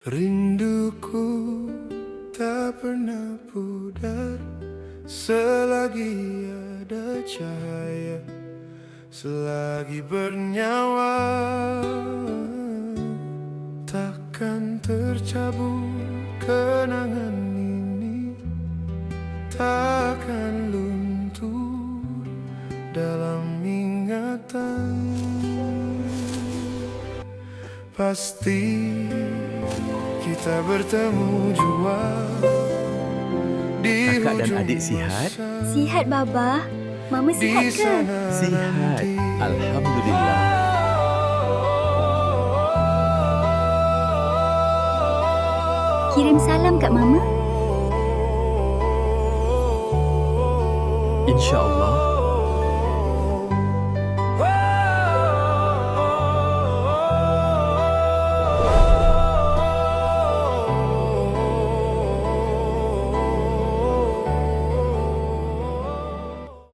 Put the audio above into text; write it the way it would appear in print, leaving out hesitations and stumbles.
Rinduku tak pernah pudar selagi ada cahaya, selagi bernyawa. Takkan tercabut kenangan ini, takkan luntur dalam ingatan. Pasti kita bertemu jua di Kakak dan hujung adik sihat? masa. Sihat, Baba. Mama sihat ke? Sihat, Alhamdulillah. Kirim salam kat Mama. InsyaAllah.